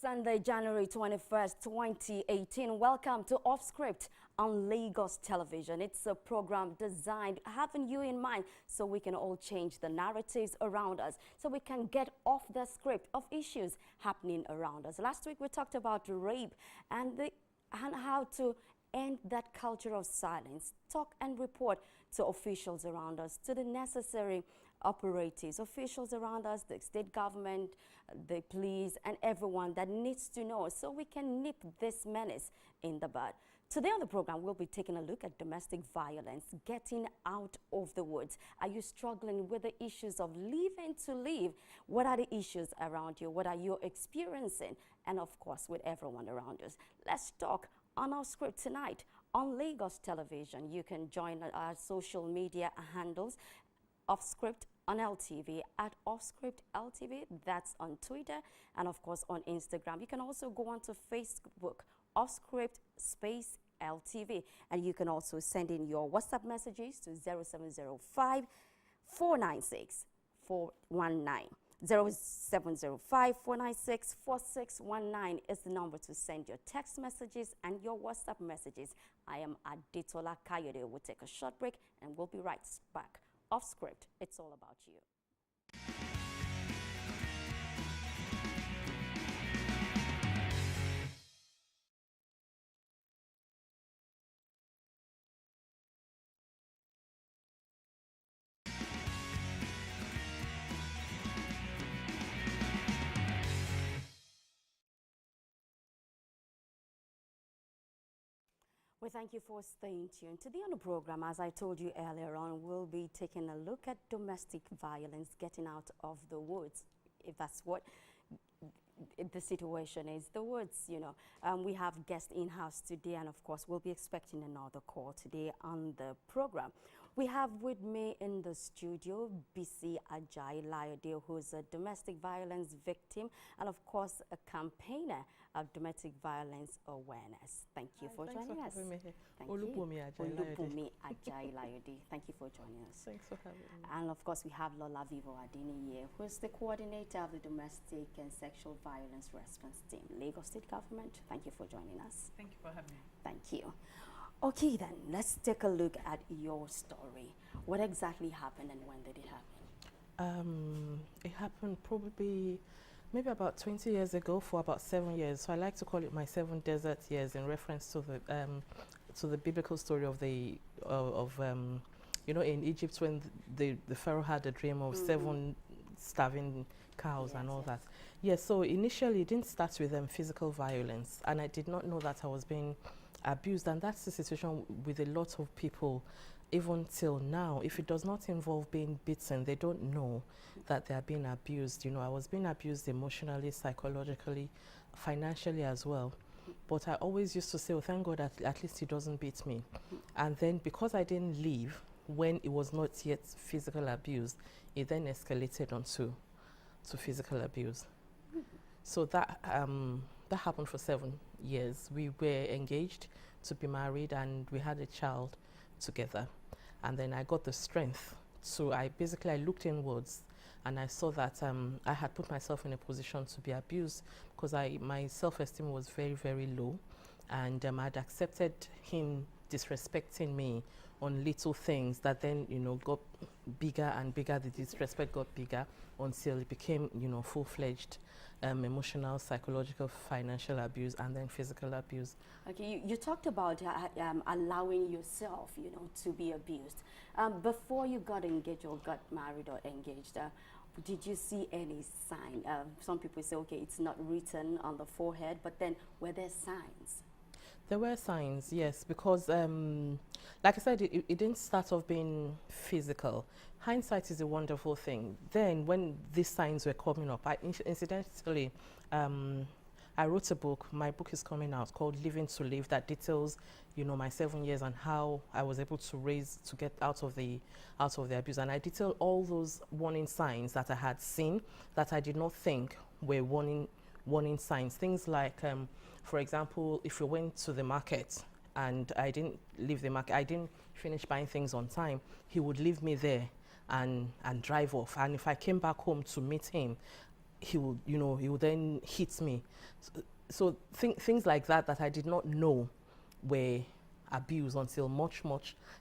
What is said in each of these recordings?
Sunday, January 21st, 2018. Welcome to Off Script on Lagos Television. It's a program designed having you in mind so we can all change the narratives around us, so we can get off the script of issues happening around us. Last week we talked about rape and how to end that culture of silence. Talk and report to officials around us, to the necessary operatives, officials around us, the state government, the police, and everyone that needs to know so we can nip this menace in the bud. Today on the program, we'll be taking a look at domestic violence, getting out of the woods. Are you struggling with the issues of leaving to live? What are the issues around you? What are you experiencing? And of course, with everyone around us. Let's talk on our script tonight on Lagos Television. You can join our social media handles, Off Script on LTV, at Off Script LTV. That's on Twitter and of course on Instagram. You can also go on to Facebook, Off Script space LTV, and you can also send in your WhatsApp messages to 0705 496 419. 0705 496 4619 is the number to send your text messages and your WhatsApp messages. I am Adetola Kayode. We'll take a short break and we'll be right back. Off Script, it's all about you. We thank you for staying tuned. Today on the program, as I told you earlier on, we'll be taking a look at domestic violence, getting out of the woods, if that's what the situation is. The woods, you know. We have guests in-house today, and of course, we'll be expecting another call today on the program. We have with me in the studio, BC Ajai-Layode, who's a domestic violence victim, and of course, a campaigner of domestic violence awareness. Thank you for joining us. Thank Olubunmi, you. Olubunmi Ajai-Layode. Thank you for joining us. Thanks for having me. And of course, we have Lola Vivour-Adeniyi, who is the coordinator of the Domestic and Sexual Violence Response Team, Lagos State Government. Thank you for joining us. Thank you for having me. Thank you. Okay, then, let's take a look at your story. What exactly happened and when did it happen? It happened probably maybe about 20 years ago, for about 7 years. So I like to call it my 7 desert years in reference to the biblical story of the you know, in Egypt when the Pharaoh had a dream of 7 starving cows and all that. Yes, so initially it didn't start with physical violence, and I did not know that I was being abused, and that's the situation with a lot of people even till now. If it does not involve being beaten, they don't know that they are being abused. You know, I was being abused emotionally, psychologically, financially as well. But I always used to say, oh, thank God at least he doesn't beat me. And then because I didn't leave when it was not yet physical abuse, it then escalated onto physical abuse. So that happened for 7 years. We were engaged to be married and we had a child together. And then I got the strength. So I looked inwards and I saw that I had put myself in a position to be abused because my self-esteem was very, very low. And I'd accepted him disrespecting me on little things that then, you know, got bigger and bigger. The disrespect got bigger until it became, you know, full-fledged emotional, psychological, financial abuse, and then physical abuse. Okay, you talked about allowing yourself, you know, to be abused. Before you got engaged or got married or engaged, did you see any sign? Some people say, okay, it's not written on the forehead, but then were there signs? There were signs, yes, because like I said, it didn't start off being physical. Hindsight is a wonderful thing. Then when these signs were coming up, incidentally, I wrote a book. My book is coming out called Living to Live, that details, you know, my 7 years and how I was able to get out of the abuse. And I detail all those warning signs that I had seen that I did not think were warning signs. Things like, for example, if you went to the market and I didn't leave the market, I didn't finish buying things on time, he would leave me there and drive off. And if I came back home to meet him, he will, you know, he will then hit me. So things like that I did not know were abuse until much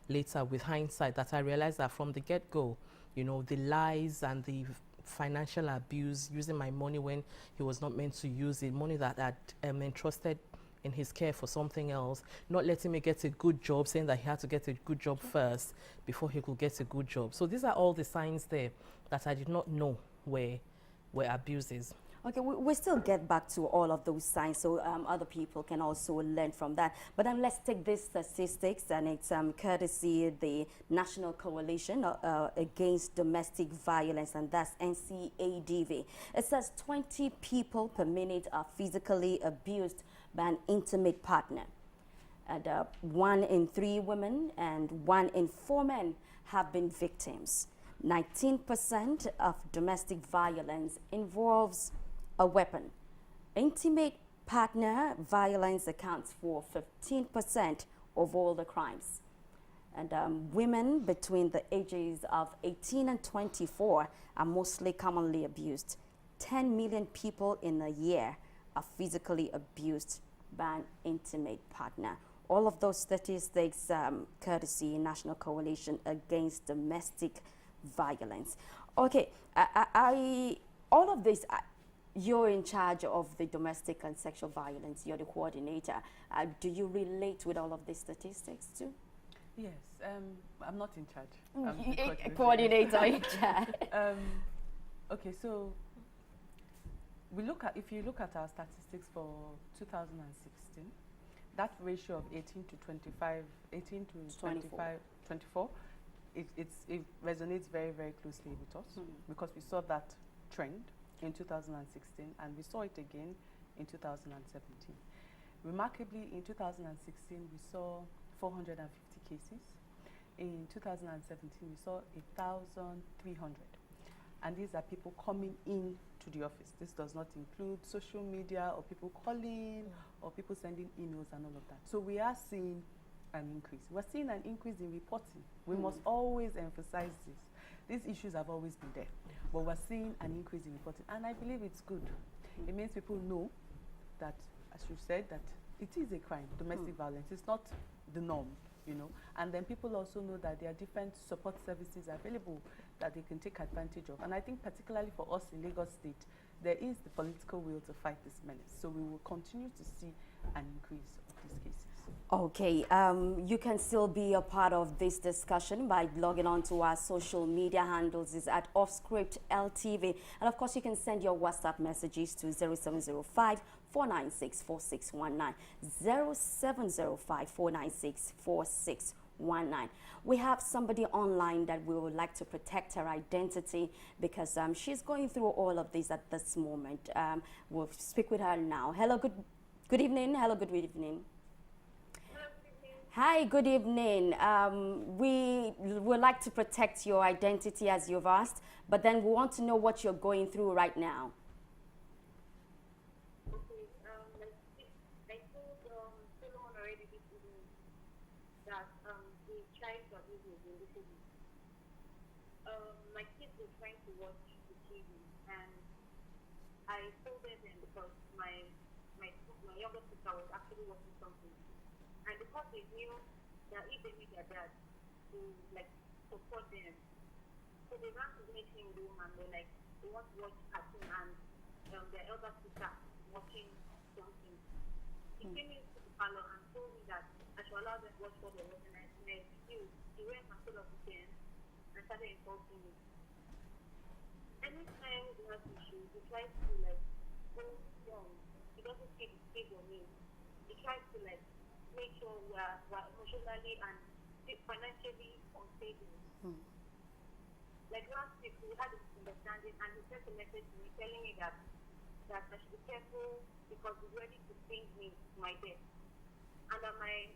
later, with hindsight, that I realized that from the get-go, you know, the lies and the financial abuse, using my money when he was not meant to use it, money that I'd entrusted in his care for something else, not letting me get a good job, saying that he had to get a good job first before he could get a good job. So these are all the signs there that I did not know were abuses. Okay, we still get back to all of those signs so other people can also learn from that. But then let's take these statistics, and it's courtesy the National Coalition Against Domestic Violence, and that's NCADV. It says 20 people per minute are physically abused by an intimate partner. And 1 in 3 women and 1 in 4 men have been victims. 19% of domestic violence involves a weapon. Intimate partner violence accounts for 15% of all the crimes. And women between the ages of 18 and 24 are mostly commonly abused. 10 million people in a year are physically abused by an intimate partner. All of those statistics courtesy National Coalition Against Domestic Violence. Okay, all of this, you're in charge of the domestic and sexual violence. You're the coordinator. Do you relate with all of these statistics too? Yes, I'm not in charge. I'm a coordinator in charge. Okay, so if you look at our statistics for 2016, that ratio of 18 to 25, 18 to 25, 24, it resonates very, very closely with us because we saw that trend in 2016 and we saw it again in 2017. Remarkably, in 2016 we saw 450 cases. In 2017 we saw 1,300, and these are people coming in to the office. This does not include social media or people calling or people sending emails and all of that. So we are seeing an increase. We're seeing an increase in reporting. We must always emphasize this. These issues have always been there, but we're seeing an increase in reporting, and I believe it's good. It means people know that, as you said, that it is a crime, domestic violence. It's not the norm, you know. And then people also know that there are different support services available that they can take advantage of. And I think particularly for us in Lagos State, there is the political will to fight this menace. So we will continue to see an increase of these cases. Okay, you can still be a part of this discussion by logging on to our social media handles. Is at OFF SCRIPT LTV. And of course, you can send your WhatsApp messages to 0705 496 4619. 0705 496 4619. We have somebody online that we would like to protect her identity because she's going through all of this at this moment. We'll speak with her now. Hello, good evening. Hello, good evening. Hi, good evening. We would like to protect your identity as you've asked, but then we want to know what you're going through right now. Okay, I told someone already this evening that the child abuse was in the city. My kids were trying to watch the TV, and I told them because my younger sister was actually watching something. And because they knew that if they meet their dad to like support them, so they ran to meet him in the room and they want to watch cartoon, and their elder sister watching something. He came into the parlor and told me that I should allow them to watch what they were watching, and I refused. He went and stood up with them and started insulting me. Anytime he has issues, he tries to go wrong. He doesn't keep his face on me. He tries to make sure we're emotionally and financially unstable. Like last week, we had a misunderstanding, and he sent a message to me telling me that I should be careful because he's ready to send me to my death. And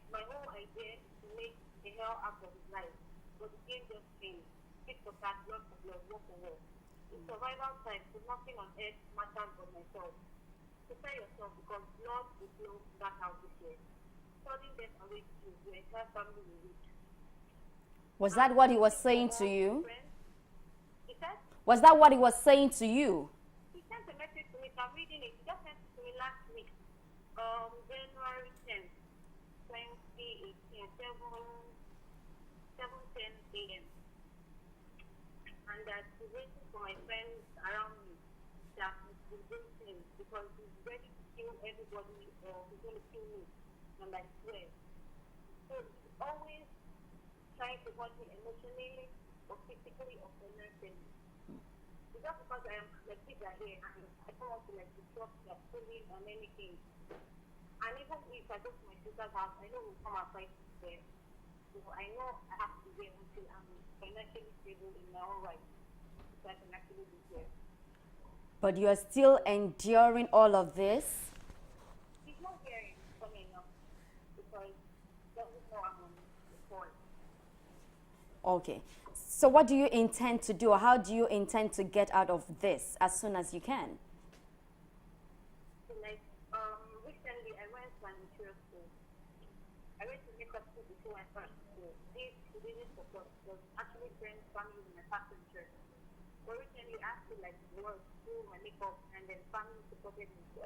my whole idea is to make a hell out of his life. But the game just changed. Tit for tat, blood for blood, war for war. In survival time, so nothing on earth matters but myself. Prepare yourself because blood will flow back out this year. Was that what he was saying to you? Was that what he was saying to you? He sent a I'm reading it. Just sent it to me last week, January 10th, 2018, 7:10 a.m. And that he's waiting for my friends around me that he's waiting because he's ready to kill everybody or he's going to kill me. And I swear. So he's always trying to hurt me emotionally or physically or financially. It's just because my kids are here and I don't want to disrupt their schooling and anything. And even if I go to my sister's house, I know we'll come and fight there. So I know I have to be there until I'm financially stable in my own right. So I can actually be here. But you are still enduring all of this? He's not hearing funny enough because he doesn't know I'm on the phone. Okay. So what do you intend to do? How do you intend to get out of this as soon as you can? So recently I went to an insurance school. I went to makeup school before I started school. This didn't support was actually friends, family in my past insurance. But recently I had to work through my makeup and then family supported me. So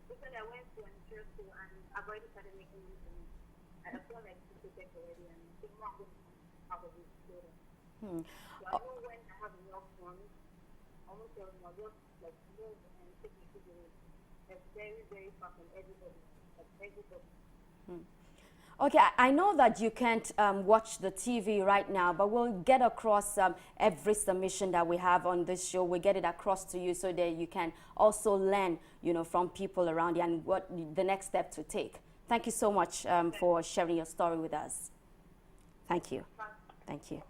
recently I went to an insurance school and I've already started making use of it. I feel like it's already and I'm not going to have a good student. So I know when I have enough funds, I want to just move and take me to the very, very far from everybody. Everybody. Okay, I know that you can't watch the TV right now, but we'll get across every submission that we have on this show. We'll get it across to you so that you can also learn, from people around you and what the next step to take. Thank you so much for sharing your story with us. Thank you. Thank you.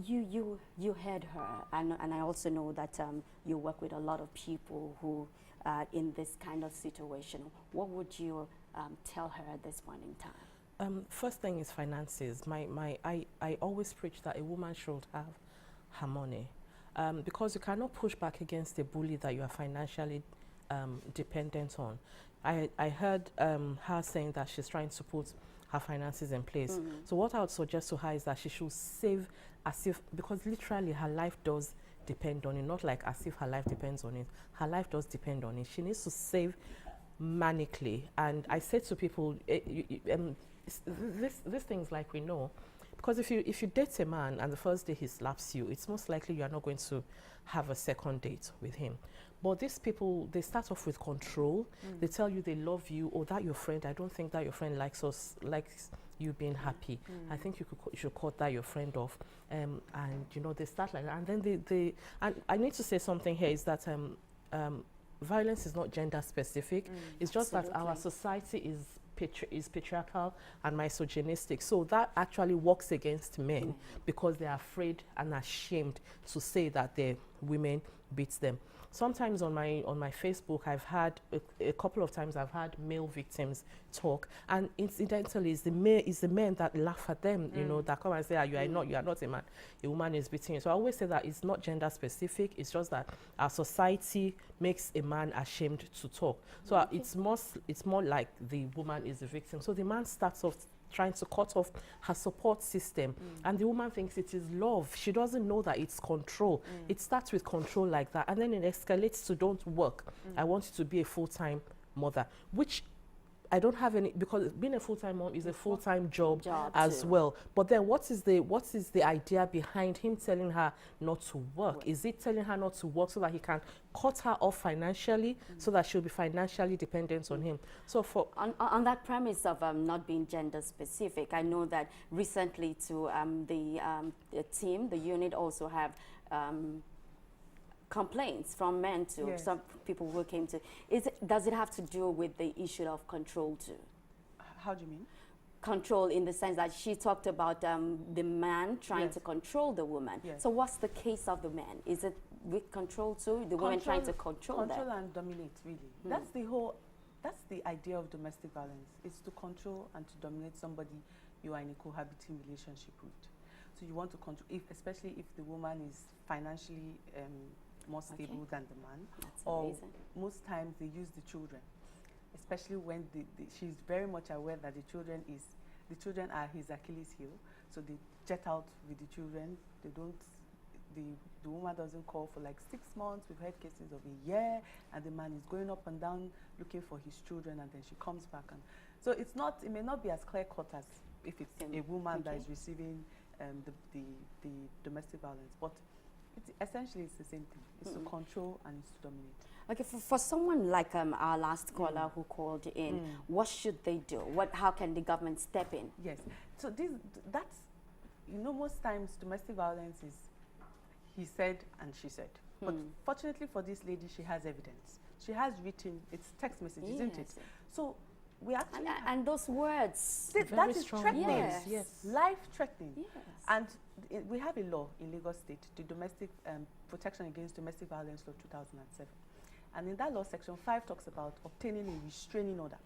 You heard her, and I also know that you work with a lot of people who are in this kind of situation. What would you tell her at this point in time? First thing is finances. I always preach that a woman should have her money because you cannot push back against a bully that you are financially dependent on. I heard her saying that she's trying to put her finances in place. So what I would suggest to her is that she should save as if, because literally her life does depend on it, not like as if her life depends on it. Her life does depend on it. She needs to save manically. And I say to people, these things like we know, because if you date a man and the first day he slaps you, it's most likely you are not going to have a second date with him. But these people, they start off with control. They tell you they love you, or that your friend, I don't think that your friend likes you being happy. I think you should cut that your friend off. And they start like that. And then and I need to say something here is that violence is not gender specific. It's just that our society is patriarchal and misogynistic. So that actually works against men because they're afraid and ashamed to say that their women beat them. Sometimes on my Facebook, I've had a couple of times I've had male victims talk, and incidentally, it's the men that laugh at them, that come and say, you are not a man, a woman is beating you. So I always say that it's not gender specific. It's just that our society makes a man ashamed to talk. So it's more like the woman is the victim. So the man starts off trying to cut off her support system, and the woman thinks it is love. She doesn't know that it's control. It starts with control like that, and then it escalates to don't work. I want you to be a full-time mother, which I don't have any, because being a full-time mom is a full-time job as well. But then what is the idea behind him telling her not to work? Is it telling her not to work so that he can cut her off financially, so that she'll be financially dependent on him? So for on that premise of not being gender specific, I know that recently to the team, the unit also have complaints from men to some people who came to. Does it have to do with the issue of control too? How do you mean? Control in the sense that she talked about the man trying to control the woman. So what's the case of the man? Is it with control too? The woman trying to control them? Control and dominate, really. That's the idea of domestic violence. It's to control and to dominate somebody you are in a cohabiting relationship with. So you want to control, especially if the woman is financially more stable than the man. Or most times they use the children, especially when she's very much aware that the children are his Achilles heel. So they jet out with the children. the woman doesn't call for like 6 months. We've heard cases of a year, and the man is going up and down looking for his children, and then she comes back. And so it may not be as clear cut as if it's a woman that is receiving the domestic violence, but essentially it's the same thing. It's to control and it's to dominate. Okay, for someone like our last caller who called in, what should they do? How can the government step in? Yes, so that's, most times domestic violence is he said and she said. But fortunately for this lady, she has evidence. She has written, it's text message, isn't it? So we actually and those words, that is threatening. Yes. Life threatening. Yes. And we have a law in Lagos State, the Domestic Protection Against Domestic Violence Law 2007. And in that law, Section 5 talks about obtaining a restraining order,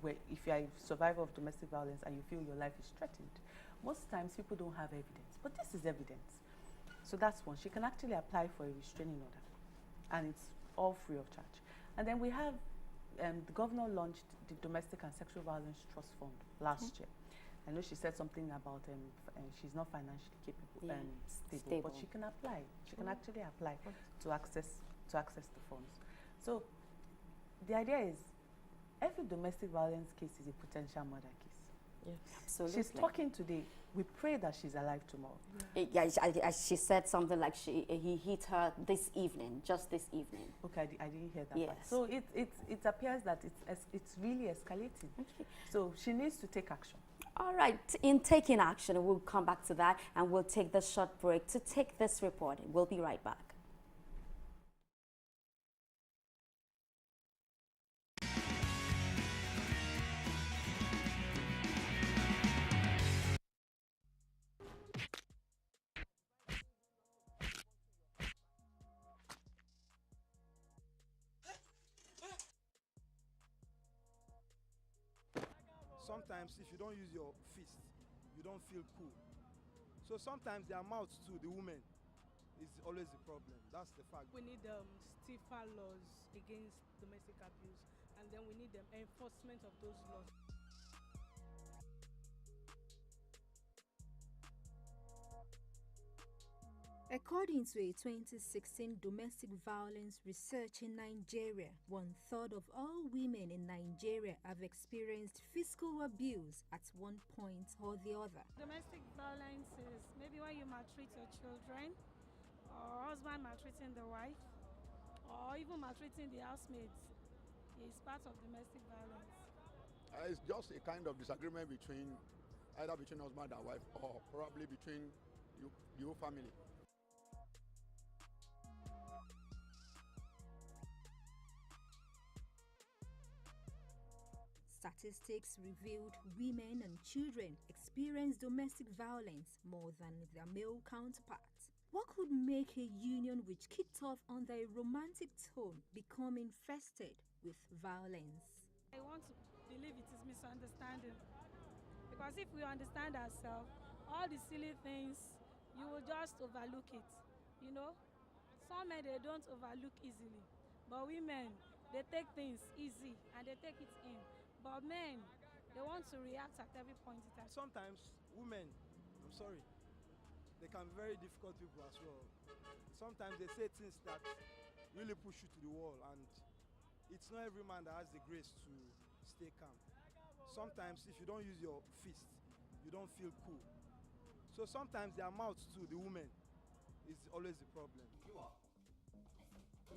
where if you are a survivor of domestic violence and you feel your life is threatened. Most times people don't have evidence, but this is evidence. So that's one. She can actually apply for a restraining order, and it's all free of charge. And then we have, the governor launched the Domestic and Sexual Violence Trust Fund last year. I know she said something about she's not financially capable and stable, but she can apply. She can actually apply to access the funds. So the idea is, every domestic violence case is a potential murder case. Yes, absolutely. She's talking today. We pray that she's alive tomorrow. Yeah, she said something like he hit her this evening, just this evening. Okay, I didn't hear that. Yes. Part. So it appears that it's really escalating. Okay. So she needs to take action. All right, in taking action, we'll come back to that, and we'll take this short break to take this report. We'll be right back. Sometimes if you don't use your fist, you don't feel cool. So sometimes their mouth too, the women, is always the problem. That's the fact. We need stiffer laws against domestic abuse, and then we need enforcement of those laws. According to a 2016 domestic violence research in Nigeria, 1/3 of all women in Nigeria have experienced physical abuse at one point or the other. Domestic violence is maybe when you maltreat your children, or husband maltreating the wife, or even maltreating the housemates. Is part of domestic violence. It's just a kind of disagreement either between husband and wife, or probably between the whole family. Statistics revealed women and children experience domestic violence more than their male counterparts. What could make a union which kicked off under a romantic tone become infested with violence? I want to believe it is misunderstanding, because if we understand ourselves, all the silly things, you will just overlook it. Some men, they don't overlook easily, but women, they take things easy and they take it in. But men, they want to react at every point in time. Sometimes women, I'm sorry, they can be very difficult people as well. Sometimes they say things that really push you to the wall, and it's not every man that has the grace to stay calm. Sometimes if you don't use your fist, you don't feel cool. So sometimes their mouth too, the women, is always the problem. You are.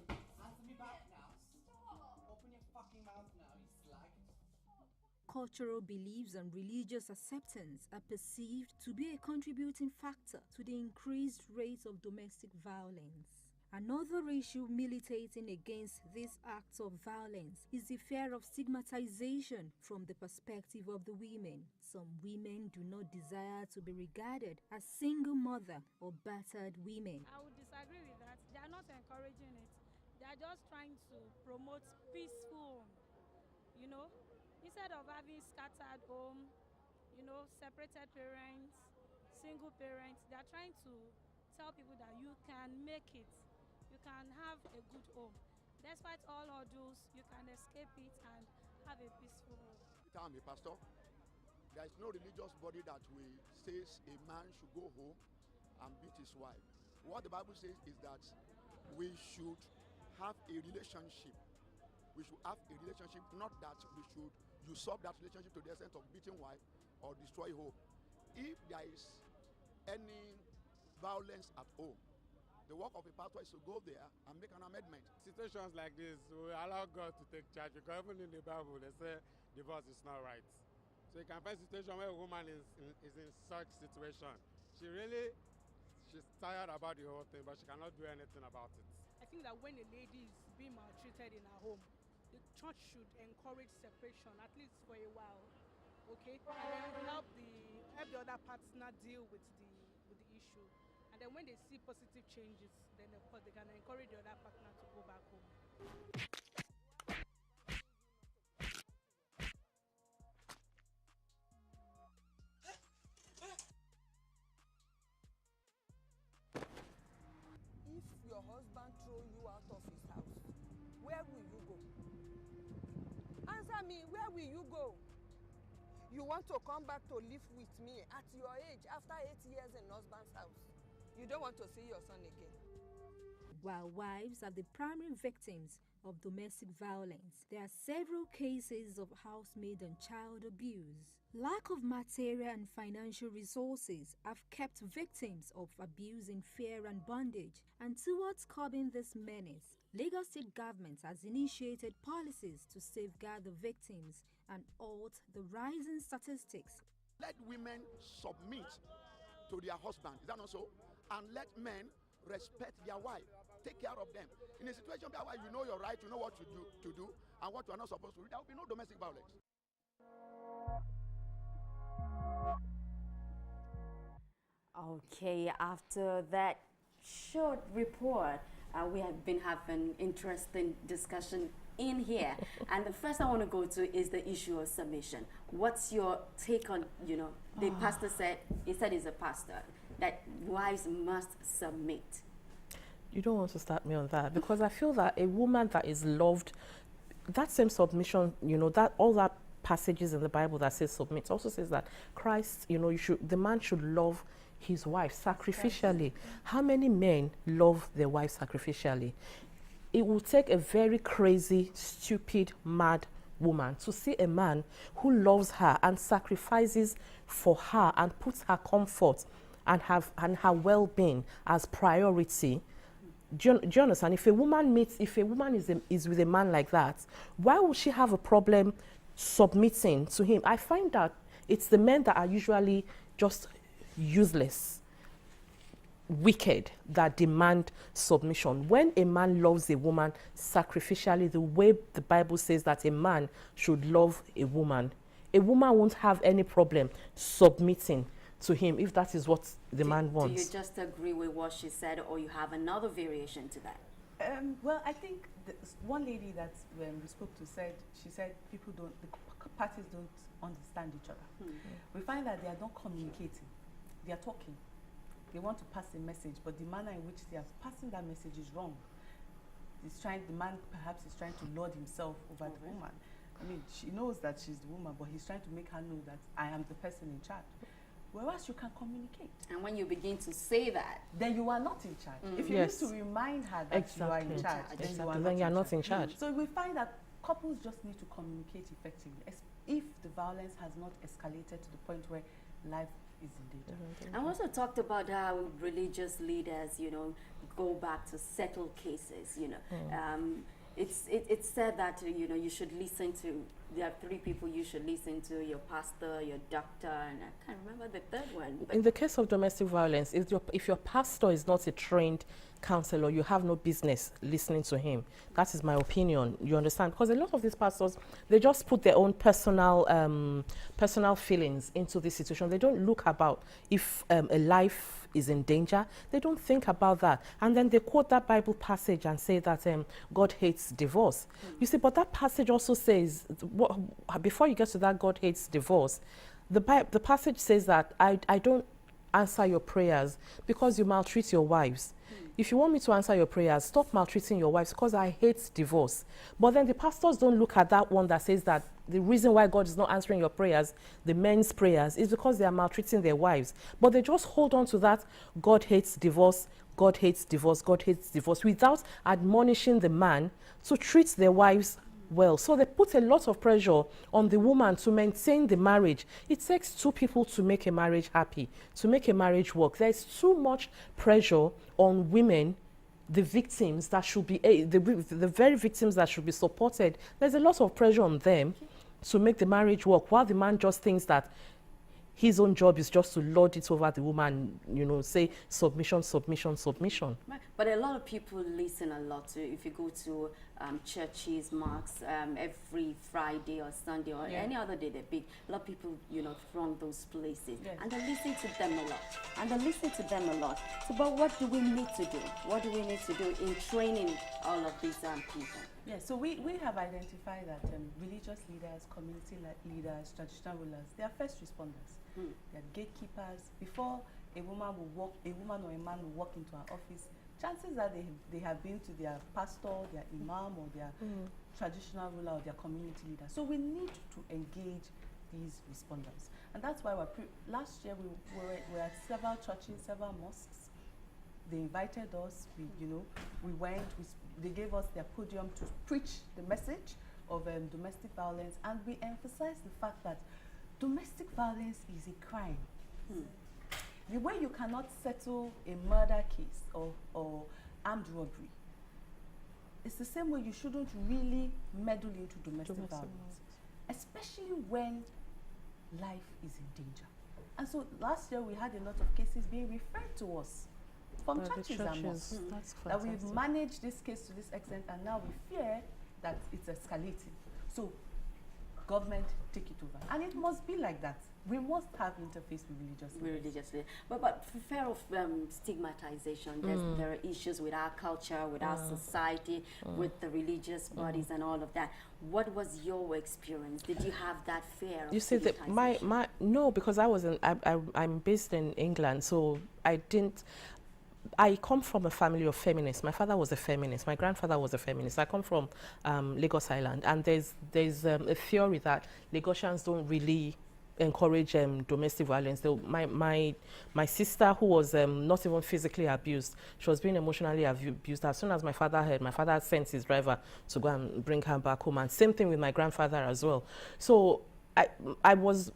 Answer me back now. Stop. Open your fucking mouth now, you slag. Cultural beliefs and religious acceptance are perceived to be a contributing factor to the increased rate of domestic violence. Another issue militating against these acts of violence is the fear of stigmatization from the perspective of the women. Some women do not desire to be regarded as single mother or battered women. I would disagree with that. They are not encouraging it. They are just trying to promote peaceful, instead of having scattered home, separated parents, single parents. They are trying to tell people that you can make it. You can have a good home. Despite all ordeals, you can escape it and have a peaceful home. I'm a pastor. There is no religious body that will say a man should go home and beat his wife. What the Bible says is that we should have a relationship. We should have a relationship, not that we should usurp that relationship to the extent of beating wife or destroy home. If there is any violence at home, the work of a pastor is to go there and make an amendment. Situations like this, we allow God to take charge, because even in the Bible, they say divorce is not right. So you can find a situation where a woman is in such situation. She's tired about the whole thing, but she cannot do anything about it. I think that when a lady is being maltreated in her home, the church should encourage separation, at least for a while, okay? And then help the other partner deal with the issue. And then when they see positive changes, then of course they can encourage the other partner to go back home. If your husband throw you out of his house, where will you go? Answer me, where will you go? You want to come back to live with me at your age after 8 years in husband's house? You don't want to see your son again. While wives are the primary victims of domestic violence, there are several cases of housemaid and child abuse. Lack of material and financial resources have kept victims of abuse in fear and bondage. And towards curbing this menace, Lagos State government has initiated policies to safeguard the victims and halt the rising statistics. Let women submit to their husband, is that not so? And let men respect their wife, take care of them. In a situation where you know your right, you know what to do and what you are not supposed to do, there will be no domestic violence. Okay, after that short report, we have been having interesting discussion in here. And the first I want to go to is the issue of submission. What's your take on, the pastor said, he said he's a pastor, that wives must submit. You don't want to start me on that, because I feel that a woman that is loved, that same submission, that all that passages in the Bible that says submit also says that Christ, the man should love his wife sacrificially. How many men love their wife sacrificially? It will take a very crazy, stupid, mad woman to see a man who loves her and sacrifices for her and puts her comfort and her well-being as priority. Do you understand? If a woman is with a man like that, why would she have a problem submitting to him? I find that it's the men that are usually just useless, wicked, that demand submission. When a man loves a woman sacrificially, the way the Bible says that a man should love a woman won't have any problem submitting to him if that is what the man wants. Do you just agree with what she said, or you have another variation to that? Well, I think one lady that we spoke to said, she said the parties don't understand each other. We find that they are not communicating. They are talking. They want to pass a message, but the manner in which they are passing that message is wrong. The man perhaps is trying to lord himself over the woman. I mean, she knows that she's the woman, but he's trying to make her know that I am the person in charge. Whereas you can communicate. And when you begin to say that, then you are not in charge. If you need to remind her that you are in charge, then you are not in charge. So we find that couples just need to communicate effectively, if the violence has not escalated to the point where life is in danger. I also talked about how religious leaders, go back to settle cases, It's said that, you should listen to, there are 3 people you should listen to: your pastor, your doctor, and I can't remember the third one. In the case of domestic violence, if your pastor is not a trained counselor, you have no business listening to him. That is my opinion, you understand? Because a lot of these pastors, they just put their own personal feelings into this situation. They don't look about if a life is in danger. They don't think about that. And then they quote that Bible passage and say that God hates divorce. You see, but that passage also says, before you get to that God hates divorce, the passage says that I don't answer your prayers because you maltreat your wives. if you want me to answer your prayers, stop maltreating your wives because I hate divorce. But then the pastors don't look at that one that says that the reason why God is not answering your prayers, the men's prayers, is because they are maltreating their wives. But they just hold on to that, God hates divorce, God hates divorce, God hates divorce, without admonishing the man to treat their wives well. So they put a lot of pressure on the woman to maintain the marriage. It takes two people to make a marriage happy, to make a marriage work. There's too much pressure on women, the victims that should be, the very victims that should be supported. There's a lot of pressure on them to make the marriage work, while the man just thinks that his own job is just to lord it over the woman, you know, say submission, submission, submission. Right. But a lot of people listen a lot to, if you go to churches, mosques, every Friday or Sunday or any other day they're big, a lot of people, you know, throng those places. Yes. And they listen to them a lot. So, but what do we need to do? What do we need to do in training all of these people? Yes, so we have identified that religious leaders, community leaders, traditional rulers, they are first responders. They are gatekeepers. Before a woman or a man will walk into an office, chances are they have been to their pastor, their imam, or their traditional ruler, or their community leader. So we need to engage these responders. And that's why last year we were at several churches, several mosques. They invited us, we went, they gave us their podium to preach the message of domestic violence, and we emphasized the fact that domestic violence is a crime. The way you cannot settle a murder case or armed robbery, it's the same way you shouldn't really meddle into domestic violence, especially when life is in danger. And so last year we had a lot of cases being referred to us from churches and mosques, that we've managed this case to this extent, and now we fear that it's escalating. So government take it over, and it must be like that. We must have interface with religious leaders. But for fear of stigmatization, there are issues with our culture, with our society, with the religious bodies and all of that. What was your experience? Did you have that fear of stigmatization? No, because I'm based in England, so I come from a family of feminists. My father was a feminist. My grandfather was a feminist. I come from Lagos Island, and there's a theory that Lagosians don't really encourage domestic violence. My sister, who was not even physically abused, she was being emotionally abused. As soon as my father heard, my father sent his driver to go and bring her back home, and same thing with my grandfather as well. So it was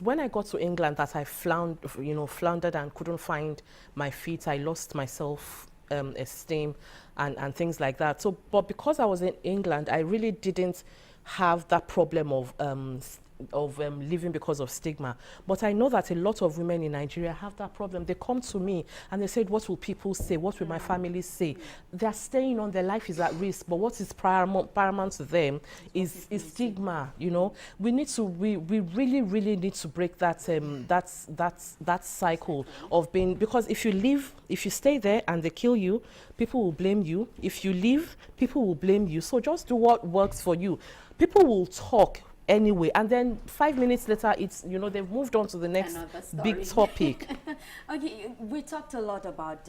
when I got to England that I floundered and couldn't find my feet. I lost my self-esteem and things like that. So, but because I was in England, I really didn't have that problem of living because of stigma. But I know that a lot of women in Nigeria have that problem. They come to me and they said, what will people say? What will my family say? They're staying on, their life is at risk, but what is paramount to them is stigma, you know. We really need to break that that cycle of being, because if you stay there and they kill you, people will blame you. If you leave, people will blame you. So just do what works for you. People will talk anyway, and then 5 minutes later, it's, you know, they've moved on to the next big topic. Okay, we talked a lot about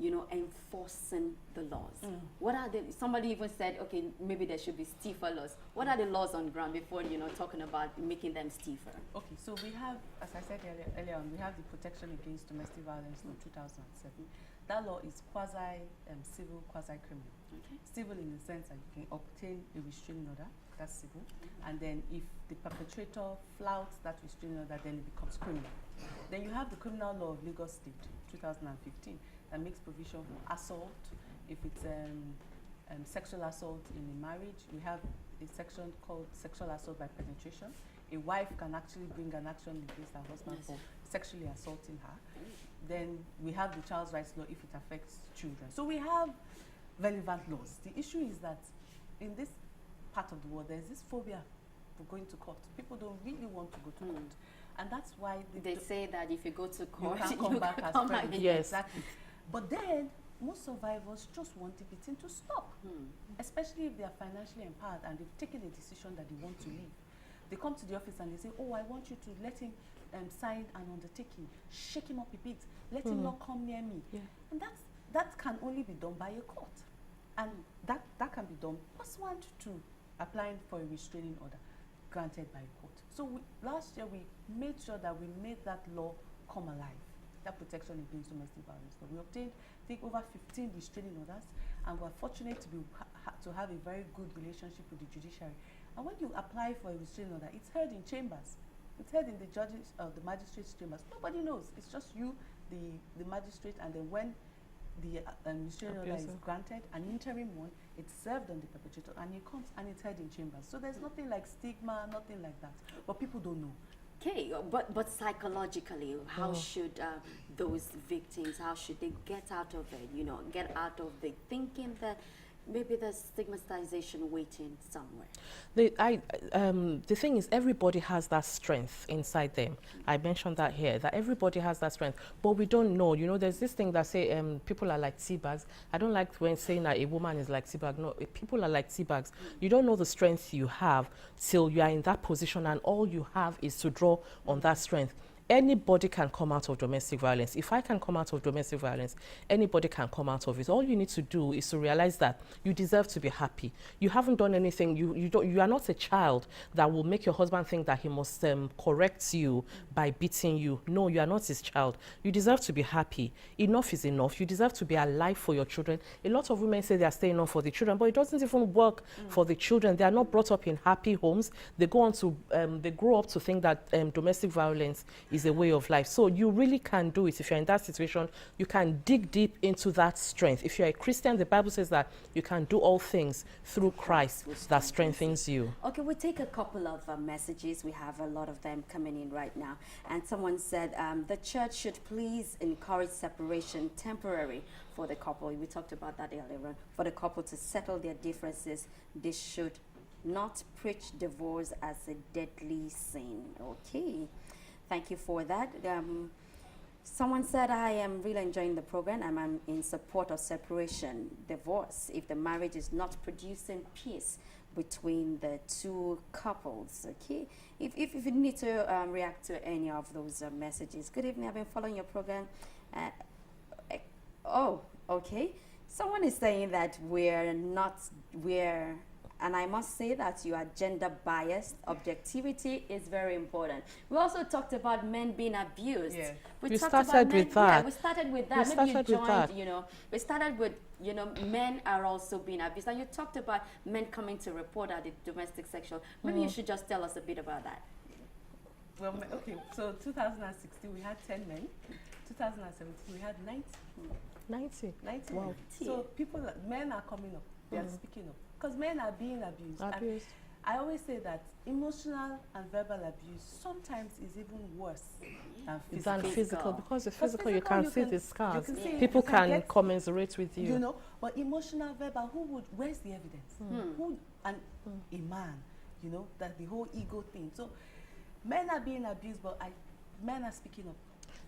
enforcing the laws. What are somebody even said, okay, maybe there should be stiffer laws. What are the laws on ground before, talking about making them stiffer? Okay, so we have, as I said earlier on, we have the Protection Against Domestic Violence Law 2007. That law is quasi-civil, quasi-criminal. Okay. Civil in the sense that you can obtain a restraining order, that's civil, and then if the perpetrator flouts that restraining order, then it becomes criminal. Then you have the Criminal Law of Lagos State 2015 that makes provision for assault. If it's sexual assault in a marriage, we have a section called sexual assault by penetration. A wife can actually bring an action against her husband for sexually assaulting her. Then we have the Child's Rights Law if it affects children. So we have relevant laws. The issue is that in this part of the world, there's this phobia for going to court. People don't really want to go to court. And that's why they say that if you go to court, you can't come back as pregnant. Yes. Exactly. But then most survivors just want the beating to stop, especially if they are financially empowered and they've taken a decision that they want to leave. They come to the office and they say, oh, I want you to let him sign an undertaking, shake him up a bit, let him not come near me. Yeah. And that can only be done by a court. And that can be done pursuant to applying for a restraining order granted by a court. So last year we made sure that we made that law come alive, that protection against domestic violence. So we obtained, I think, over 15 restraining orders, and we're fortunate to to have a very good relationship with the judiciary. And when you apply for a restraining order, it's heard in chambers. It's heard in the judges, the magistrate's chambers. Nobody knows. It's just you, the magistrate, and then when the restraining order is granted, an interim one, it's served on the perpetrator, and it comes and it's heard in chambers. So there's nothing like stigma, nothing like that. But people don't know. Okay, but psychologically, how should those victims, how should they get out of it? You know, get out of the thinking that maybe there's stigmatization waiting somewhere. The thing is, everybody has that strength inside them. I mentioned that here, that everybody has that strength, but we don't know. You know, there's this thing that say people are like tea bags. I don't like when saying that a woman is like tea bag. No, people are like tea bags. You don't know the strength you have till you are in that position, and all you have is to draw on that strength. Anybody can come out of domestic violence. If I can come out of domestic violence, anybody can come out of it. All you need to do is to realize that you deserve to be happy. You haven't done anything. You are not a child that will make your husband think that he must correct you by beating you. No, you are not his child. You deserve to be happy. Enough is enough. You deserve to be alive for your children. A lot of women say they are staying on for the children, but it doesn't even work for the children. They are not brought up in happy homes. They go on to, they grow up to think that domestic violence is a way of life. So you really can do it. If you're in that situation, you can dig deep into that strength. If you're a Christian, the Bible says that you can do all things through Christ that strengthens you. Okay, we'll take a couple of messages. We have a lot of them coming in right now. And someone said the church should please encourage separation temporary for the couple. We talked about that earlier on. For the couple to settle their differences, they should not preach divorce as a deadly sin. Okay. Thank you for that. Someone said, I am really enjoying the program. I'm in support of separation, divorce, if the marriage is not producing peace between the two couples. Okay. If you need to react to any of those messages. Good evening. I've been following your program. Oh, okay. Someone is saying that and I must say that you are gender biased. Objectivity is very important. We also talked about men being abused. Yeah. We started with that. Yeah, we started with that. Maybe you joined, you know, we started with, you know, men are also being abused. And you talked about men coming to report at the domestic sexual. Maybe you should just tell us a bit about that. Well, okay, so 2016 we had 10 men. 2017 we had 90. 90. 90. Wow. So men are coming up. They are speaking up. Because men are being abused. And I always say that emotional and verbal abuse sometimes is even worse than physical. Because the physical you can see the scars. People can commiserate with you. You know, but emotional, verbal, where's the evidence? Who, and a man, you know, that the whole ego thing. So men are being abused, but men are speaking up.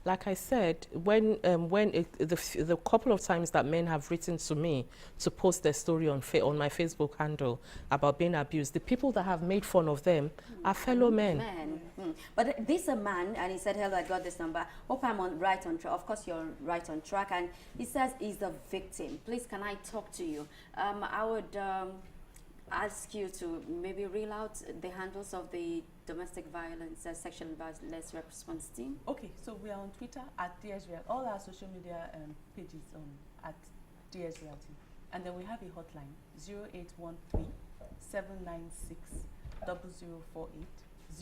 Like I said, the couple of times that men have written to me to post their story on my Facebook handle about being abused, the people that have made fun of them are fellow men. But this is a man, and he said, hello, I got this number. Hope I'm right on track. Of course, you're right on track. And he says he's a victim. Please, can I talk to you? I would ask you to maybe reel out the handles of the domestic violence, sexual violence response team. Okay, so we are on Twitter at DSVRT, all our social media pages at DSVRT. And then we have a hotline, 0813 796 0048,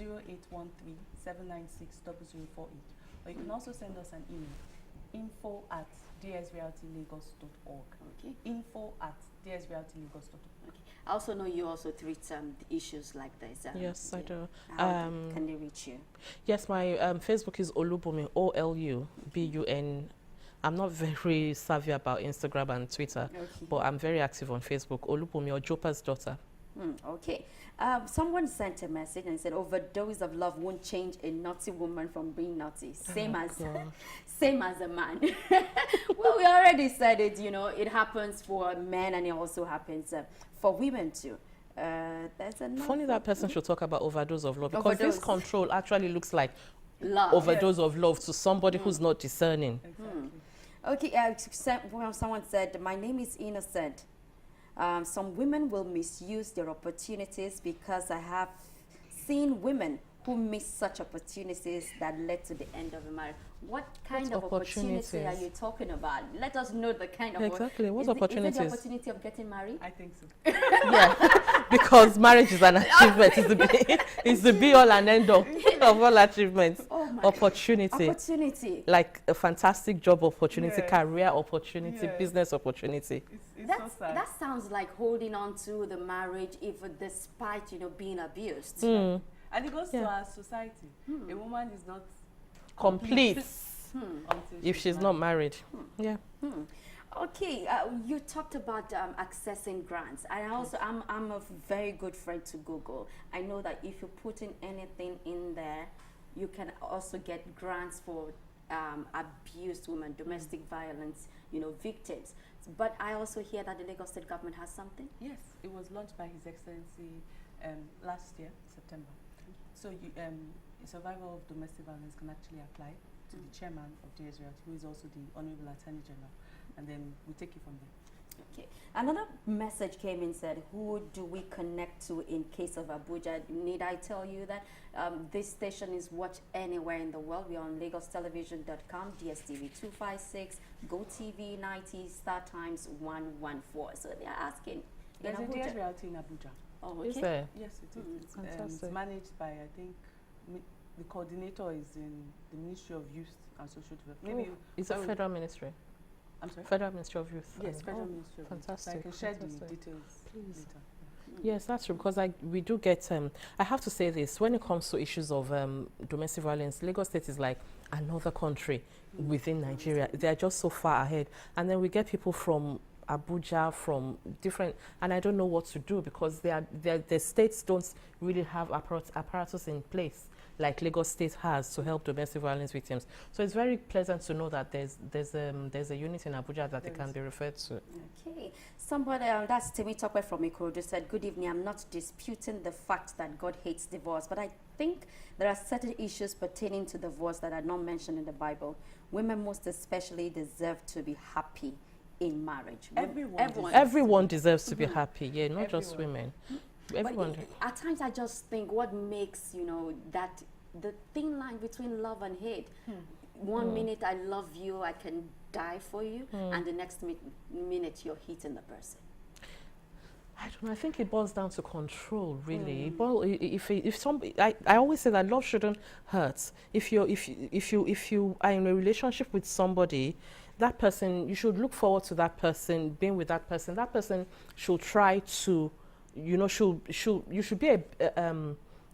0813 796 0048. Or you can also send us an email, info@dsvrtlagos.org. Okay. info@dsvrtlagos.org. Okay. I also know you also treat issues like this. Yes, I do. How can they reach you? Yes, my Facebook is Olubunmi, OLUBUN. I'm not very savvy about Instagram and Twitter, but I'm very active on Facebook. Olubunmi, or Jopa's daughter. Okay. Someone sent a message and said, overdose of love won't change a naughty woman from being naughty. Same as a man. Well, we already said it, you know, it happens for men and it also happens for women too. Funny that person should talk about overdose of love, because this control actually looks like love. Overdose of love to somebody who's not discerning. Exactly. Okay, someone said, my name is Innocent. Some women will misuse their opportunities because I have seen women who miss such opportunities that led to the end of the marriage. What kind of opportunity are you talking about? Let us know the kind of exactly. What opportunities? Is it the opportunity of getting married? I think so. Yeah, because marriage is an achievement. It's the be all and end all of all achievements. Oh my Opportunity. Like a fantastic job opportunity, Yes. career opportunity, Yes. business opportunity. It's so sad. That sounds like holding on to the marriage even despite, being abused. Mm. And it goes to our society. A woman is not Complete until if she's not married. Yeah. Okay, you talked about accessing grants. And also, I'm a very good friend to Google. I know that if you put in anything in there, you can also get grants for abused women, domestic violence, victims. But I also hear that the Lagos State government has something. Yes, it was launched by His Excellency last year, September. So a survivor of domestic violence can actually apply to the chairman of DSVRT, who is also the Honorable Attorney General, and then we take it from there. Okay. Another message came in, said, who do we connect to in case of Abuja? Need I tell you that this station is watched anywhere in the world? We're on lagostelevision.com, DSTV 256, GoTV 90, StarTimes 114. So they're asking, There's a DSVRT in Abuja. Oh, okay. Is there? Yes, it is. Fantastic. It's managed by, I think, the coordinator is in the Ministry of Youth and Social Development. Maybe It's a federal ministry. I'm sorry? Federal Ministry of Youth. Yes, Federal Ministry of Youth. So I Fantastic. can share the Fantastic. details later. Yes, that's true, because we do get, I have to say this, when it comes to issues of domestic violence, Lagos State is like another country within Nigeria. They are just so far ahead. And then we get people from Abuja, from different, and I don't know what to do, because the states don't really have apparatus in place like Lagos State has to help domestic violence victims. So it's very pleasant to know that there's a unit in Abuja that they can be referred to. Okay. Somebody, that's Temi Tokwe from Ikorodu, said, good evening, I'm not disputing the fact that God hates divorce, but I think there are certain issues pertaining to divorce that are not mentioned in the Bible. Women most especially deserve to be happy in marriage. Everyone deserves to be happy, yeah, not just women. Everyone. But at times I just think what makes, that the thin line between love and hate. One minute I love you, I can die for you, and the next minute you're hitting the person. I don't know. I think it boils down to control, really. Well, I always say that love shouldn't hurt. If you are in a relationship with somebody, that person, you should look forward to that person, being with that person. That person should try to, you should be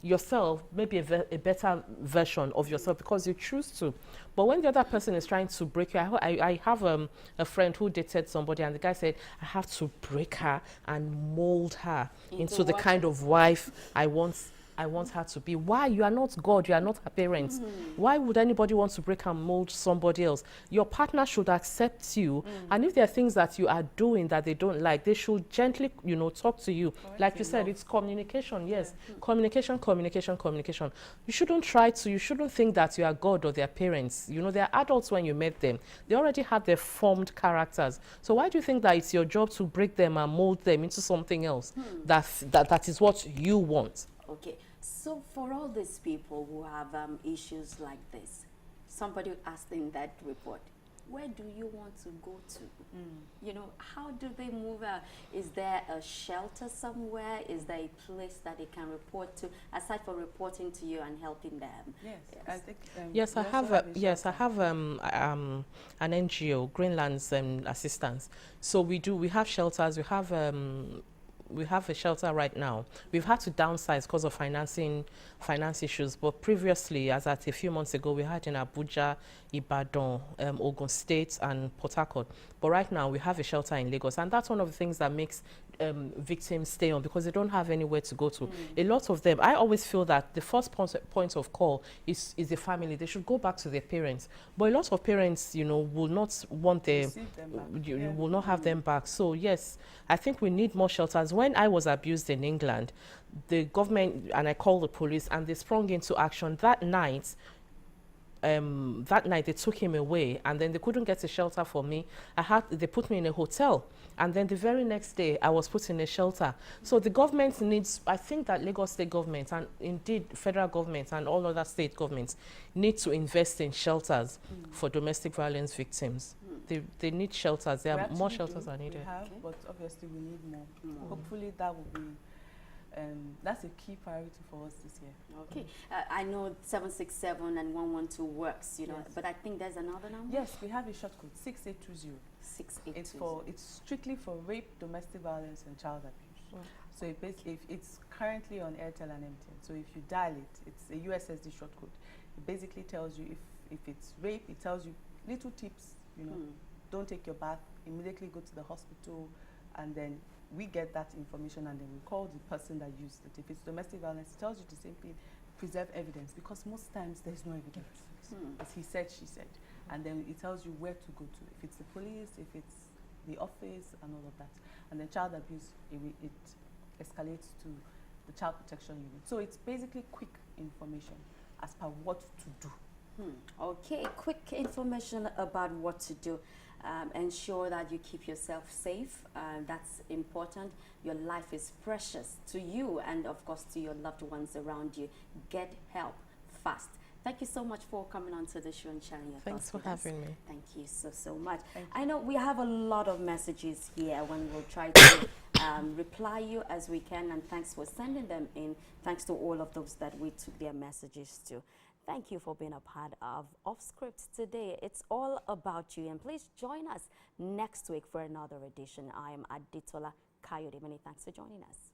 yourself, maybe a better version of yourself, because you choose to. But when the other person is trying to break you, I have a friend who dated somebody, and the guy said, I have to break her and mold her into the kind of wife I want her to be. Why? You are not God. You are not her parents. Why would anybody want to break and mold somebody else? Your partner should accept you. And if there are things that you are doing that they don't like, they should gently, talk to you. Like you said, it's communication. Yes. Communication. You shouldn't think that you are God or their parents. They are adults when you met them. They already have their formed characters. So why do you think that it's your job to break them and mold them into something else that is what you want? Okay. So for all these people who have issues like this, somebody asked in that report, where do you want to go to? How do they move out? Is there a shelter somewhere? Is there a place that they can report to, aside from reporting to you and helping them? Yes, I think. I have an NGO, Greenland's Assistance. So we have shelters. We have a shelter right now. We've had to downsize because of finance issues, but previously, as at a few months ago, we had in Abuja, Ibadan, Ogun State, and Port Harcourt. But right now, we have a shelter in Lagos, and that's one of the things that makes victims stay on, because they don't have anywhere to go to. A lot of them, I always feel that the first point of call is the family. They should go back to their parents. But a lot of parents, will not want will not have them back. So yes, I think we need more shelters. When I was abused in England, the government, and I called the police, and they sprung into action that night. that night they took him away, and then they couldn't get a shelter for me. They put me in a hotel, and then the very next day I was put in a shelter. So the government needs, I think that Lagos state government and indeed federal government and all other state governments need to invest in shelters for domestic violence victims. They need shelters. There are more shelters are needed. We have, but obviously we need more. Hopefully that will be. That's a key priority for us this year. Okay, I know 767 and 112 works, you know, Yes. but I think there's another number. Yes, we have a short code 6820. 6820. It's strictly for rape, domestic violence, and child abuse. So if it's currently on Airtel and MTN. So if you dial it, it's a USSD short code. It basically tells you if it's rape, it tells you little tips. You know, don't take your bath. Immediately go to the hospital, and then we get that information, and then we call the person that used it. If it's domestic violence, it tells you to simply preserve evidence, because most times there's no evidence. As he said, she said. And then it tells you where to go to. If it's the police, if it's the office, and all of that. And then child abuse, it escalates to the child protection unit. So it's basically quick information as per what to do. Okay, quick information about what to do. Ensure that you keep yourself safe. That's important. Your life is precious to you and, of course, to your loved ones around you. Get help fast. Thank you so much for coming on to the show and sharing your Thanks thoughts for with us. having me. Thank you so much. I know we have a lot of messages here, when we'll try to reply you as we can, and thanks for sending them in. Thanks to all of those that we took their messages to. Thank you for being a part of Off Script today. It's all about you, and please join us next week for another edition. I am Adetola Kayode. Many thanks for joining us.